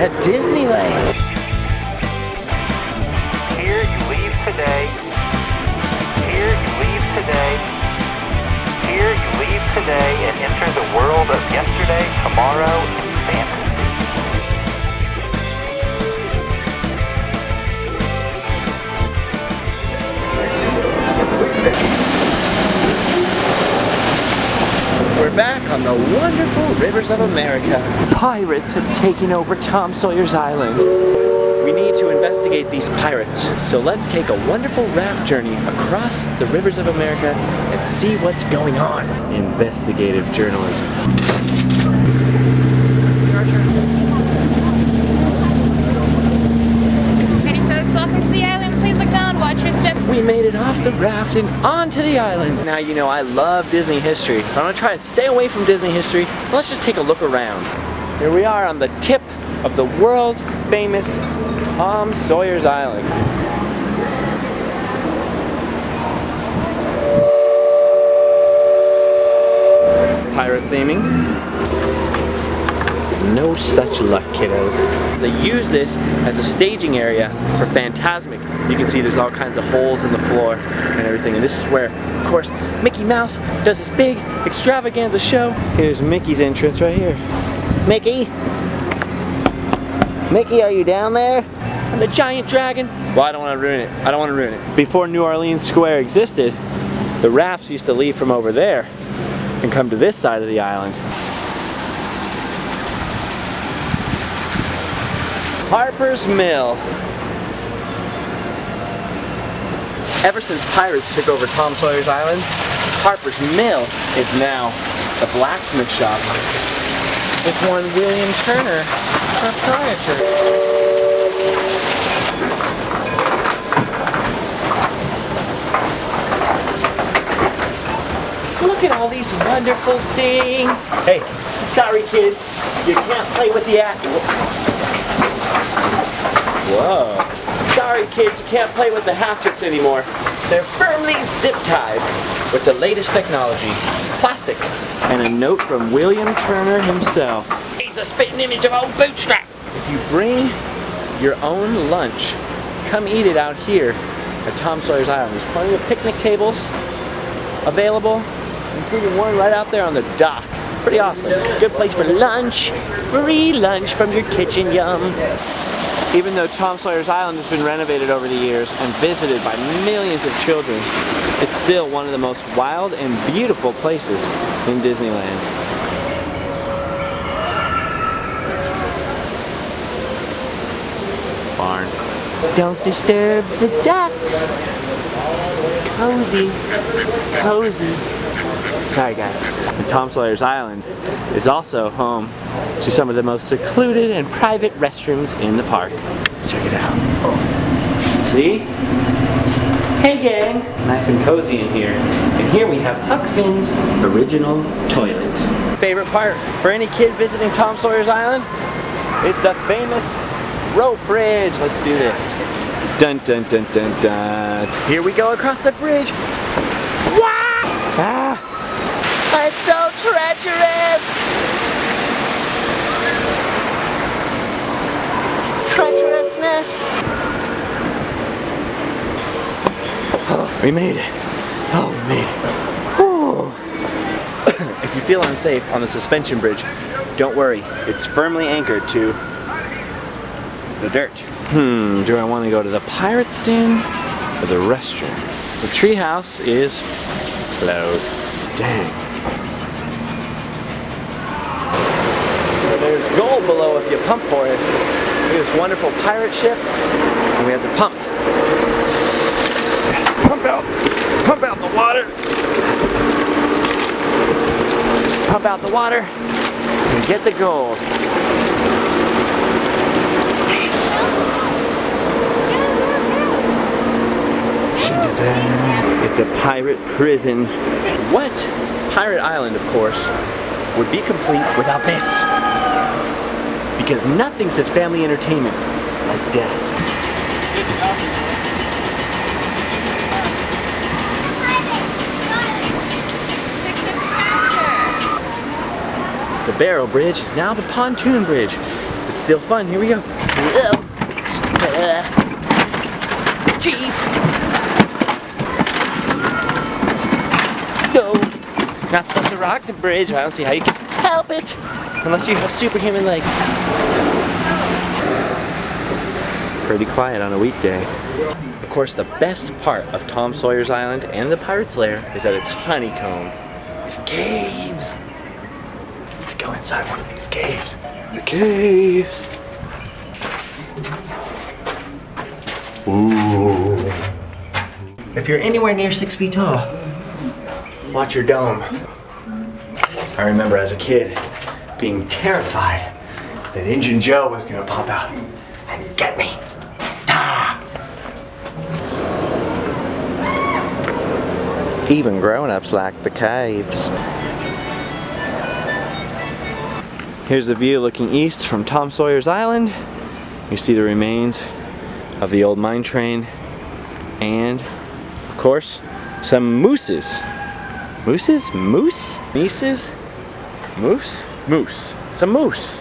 at Disneyland. Here you leave today. Here you leave today. Here you leave today and enter the world of yesterday, tomorrow, and fantasy. We're back on the wonderful rivers of America. Pirates have taken over Tom Sawyer's Island. We need to investigate these pirates. So let's take a wonderful raft journey across the rivers of America and see what's going on. Investigative journalism. Any folks, welcome to the island. Please look down, watch your steps. We made it off the raft and onto the island. Now you know I love Disney history. I'm gonna try to stay away from Disney history. Let's just take a look around. Here we are on the tip of the world famous Tom Sawyer's Island. Pirate theming. No such luck, kiddos. They use this as a staging area for Phantasmic. You can see there's all kinds of holes in the floor and everything. And this is where, of course, Mickey Mouse does this big extravaganza show. Here's Mickey's entrance right here. Mickey? Mickey, are you down there? And the giant dragon. Well, I don't want to ruin it. I don't want to ruin it. Before New Orleans Square existed, the rafts used to leave from over there and come to this side of the island. Harper's Mill. Ever since pirates took over Tom Sawyer's Island, Harper's Mill is now a blacksmith shop. It's one William Turner, proprietor. Look at all these wonderful things. Hey, sorry kids, you can't play with the axe. Whoa. Sorry kids, you can't play with the hatchets anymore. They're firmly zip-tied with the latest technology. Plastic. And a note from William Turner himself. He's the spitting image of old Bootstrap. If you bring your own lunch, come eat it out here at Tom Sawyer's Island. There's plenty of picnic tables available, including one right out there on the dock. Pretty awesome. Good place for lunch. Free lunch from your kitchen, yum. Even though Tom Sawyer's Island has been renovated over the years and visited by millions of children, it's still one of the most wild and beautiful places in Disneyland. Barn. Don't disturb the ducks. Cozy. Cozy. Sorry guys. And Tom Sawyer's Island is also home to some of the most secluded and private restrooms in the park. Let's check it out. See? Hey gang! Nice and cozy in here. And here we have Huck Finn's original toilet. Favorite part for any kid visiting Tom Sawyer's Island is the famous rope bridge. Let's do this. Dun dun dun dun dun. Here we go across the bridge. Wow! Ah! It's so treacherous! Treacherousness! Oh, we made it. Oh, we made it. Oh. If you feel unsafe on the suspension bridge, don't worry. It's firmly anchored to the dirt. Do I want to go to the pirate stand or the restroom? The treehouse is closed. Dang. There's gold below if you pump for it. Look at this wonderful pirate ship, and we have to pump. Pump out the water. Pump out the water, and get the gold. It's a pirate prison. What pirate island, of course, would be complete without this? Because nothing says family entertainment like death. The Barrow Bridge is now the Pontoon Bridge. It's it's still fun. Here we go. Jeez. No. Not supposed to rock the bridge. I don't see how you can help it. Unless you have superhuman legs. Pretty quiet on a weekday. Of course, the best part of Tom Sawyer's Island and the Pirate's Lair is that it's honeycombed with caves. Let's go inside one of these caves. The caves. Ooh. If you're anywhere near 6 feet tall, watch your dome. I remember as a kid being terrified that Injun Joe was gonna pop out and get me. Even grown-ups like the caves. Here's the view looking east from Tom Sawyer's Island. You see the remains of the old mine train and, of course, some mooses. Mooses? Moose? Mises? Moose? Moose. Some moose.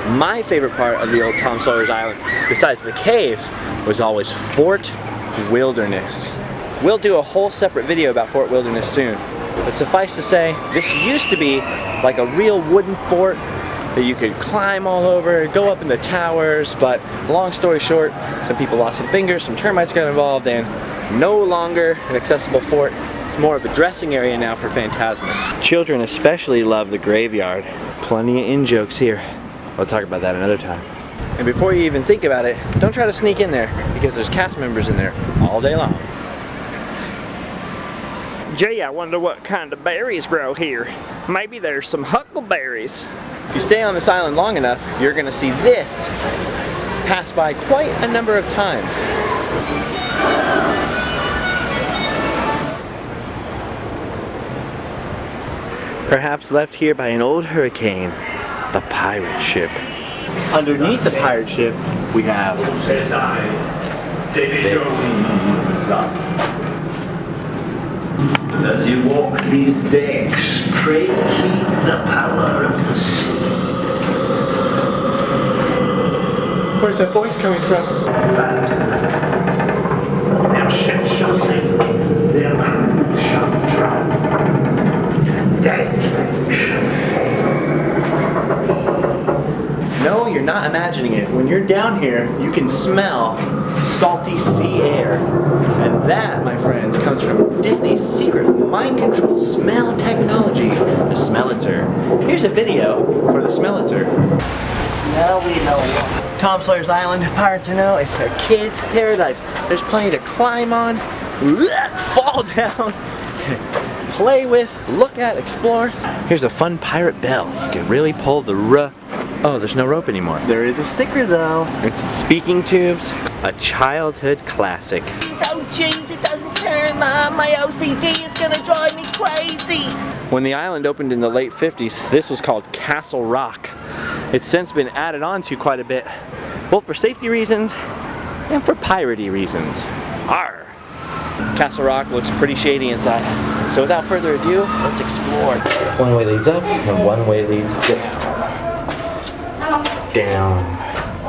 My favorite part of the old Tom Sawyer's Island, besides the caves, was always Fort Wilderness. We'll do a whole separate video about Fort Wilderness soon. But suffice to say, this used to be like a real wooden fort that you could climb all over, go up in the towers, but long story short, some people lost some fingers, some termites got involved, and no longer an accessible fort. It's more of a dressing area now for Phantasma. Children especially love the graveyard. Plenty of in-jokes here. We'll talk about that another time. And before you even think about it, don't try to sneak in there, because there's cast members in there all day long. Gee, I wonder what kind of berries grow here. Maybe there's some huckleberries. If you stay on this island long enough, you're gonna see this pass by quite a number of times. Perhaps left here by an old hurricane, the pirate ship. Underneath the pirate ship, we have this. As you walk these decks, pray keep the power of the sea. Where's that voice coming from? Their ships shall sink, their crews shall drown, and they shall sail. No, you're not imagining it. When you're down here, you can smell salty sea air. And that, my friends, comes from Disney's secret mind control smell technology, the Smelliter. Here's a video for the Smelliter. Now we know. Tom Sawyer's Island, pirates or no, it's a kid's paradise. There's plenty to climb on, fall down, play with, look at, explore. Here's a fun pirate bell. You can really pull the Oh, there's no rope anymore. There is a sticker though. And some speaking tubes. A childhood classic. Oh jeez, it doesn't turn, Mom. My OCD is gonna drive me crazy. When the island opened in the late 50s, this was called Castle Rock. It's since been added on to quite a bit, both for safety reasons and for piratey reasons. Arr! Castle Rock looks pretty shady inside. So without further ado, let's explore. One way leads up and one way leads down. Down.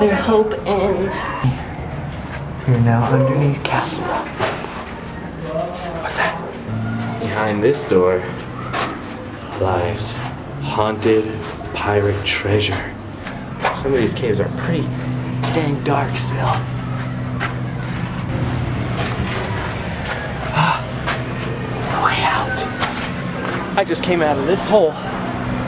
Where hope ends. We're now underneath Castle Rock. What's that? Behind this door lies haunted pirate treasure. Some of these caves are pretty dang dark still. Way out. I just came out of this hole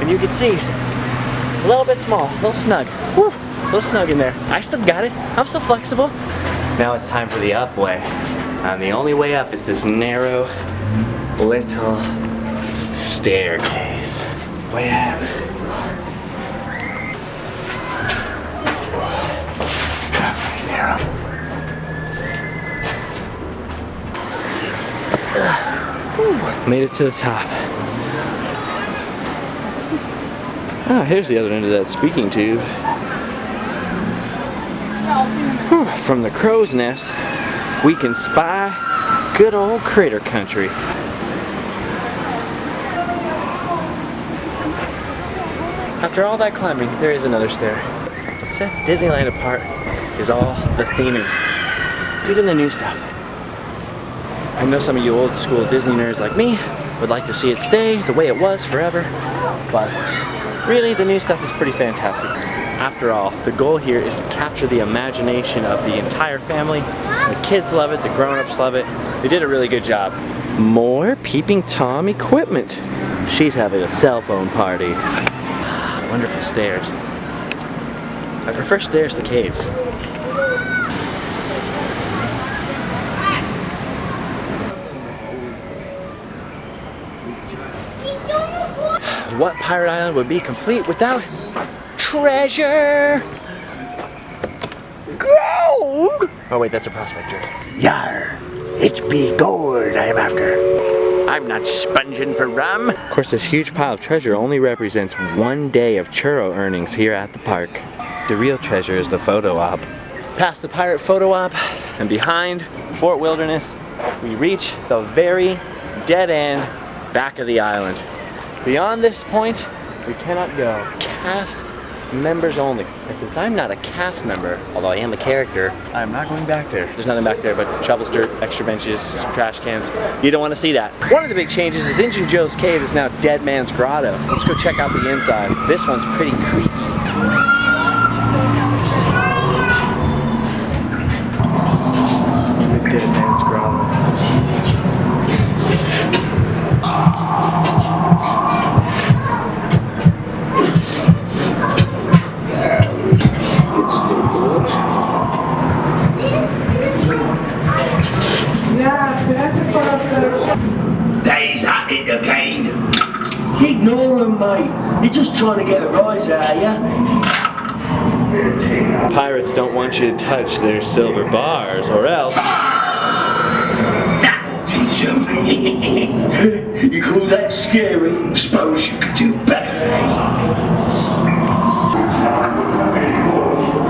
and you can see a little bit small, a little snug. Woo! A little snug in there. I still got it. I'm still flexible. Now it's time for the up way. And the only way up is this narrow little staircase. Way up. Narrow. Made it to the top. Oh, here's the other end of that speaking tube. Whew, from the crow's nest, we can spy good old Critter Country. After all that climbing, there is another stair. What sets Disneyland apart is all the theming, even the new stuff. I know some of you old school Disney nerds like me would like to see it stay the way it was forever, but really the new stuff is pretty fantastic. After all, the goal here is to capture the imagination of the entire family. The kids love it, the grown-ups love it. They did a really good job. More Peeping Tom equipment. She's having a cell phone party. Wonderful stairs. I prefer stairs to caves. What pirate island would be complete without treasure? Gold! Oh wait, that's a prospector. Yar, it's be gold I'm after. I'm not sponging for rum. Of course, this huge pile of treasure only represents one day of churro earnings here at the park. The real treasure is the photo op. Past the pirate photo op and behind Fort Wilderness, we reach the very dead end back of the island. Beyond this point, we cannot go. Cast members only. And since I'm not a cast member, although I am a character, I'm not going back there. There's nothing back there but shovels, dirt, extra benches, some trash cans. You don't want to see that. One of the big changes is Injun Joe's Cave is now Dead Man's Grotto. Let's go check out the inside. This one's pretty creepy. The Dead Man's Grotto. Days at it again. Ignore him, mate. You're just trying to get a rise out of you. Pirates don't want you to touch their silver bars, or else. That'll teach him. You call that scary? Suppose you could do better, eh?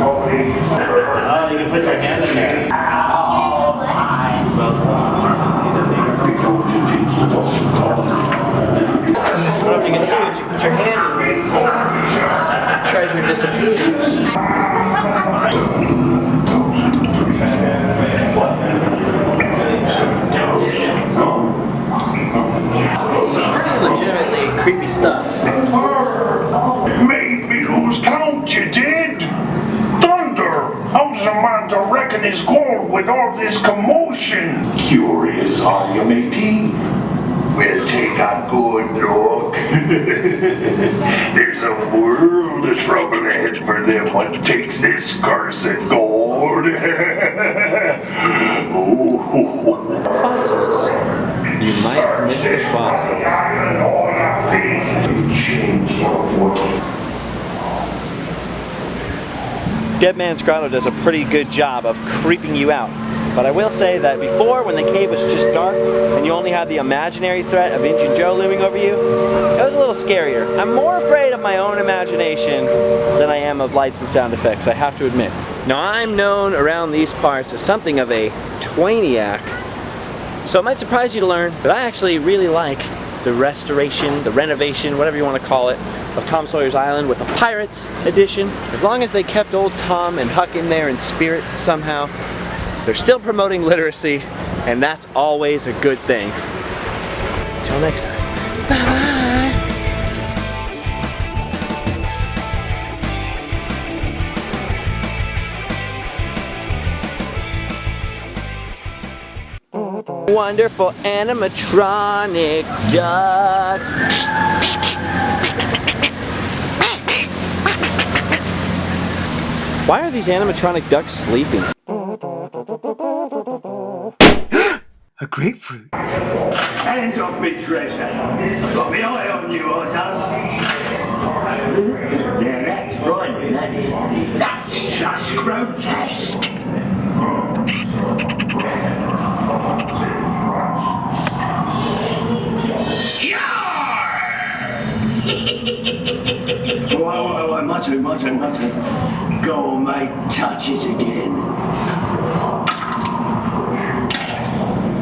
Oh, you can put your hand in there. I don't know if you can see it, you put your hand in there. Treasure disappears. Pretty legitimately creepy stuff. Made me lose count, you did? Thunder! How's a man to reckon his gold with all this commotion? Curious, are you, matey? We'll take a good look. There's a world of trouble ahead for them what takes this cursed gold. Fossils. You might miss the fossils. Dead Man's Grotto does a pretty good job of creeping you out. But I will say that before, when the cave was just dark and you only had the imaginary threat of Injun Joe looming over you, it was a little scarier. I'm more afraid of my own imagination than I am of lights and sound effects, I have to admit. Now, I'm known around these parts as something of a Twainiac, so it might surprise you to learn that I actually really like the restoration, the renovation, whatever you want to call it, of Tom Sawyer's Island with the Pirates edition. As long as they kept old Tom and Huck in there in spirit somehow, they're still promoting literacy, and that's always a good thing. Until next time. Bye-bye. Wonderful animatronic ducks. Why are these animatronic ducks sleeping? A grapefruit. Hands off me treasure. I've got my eye on you, I does. Now that's frightening, that is. That's just grotesque.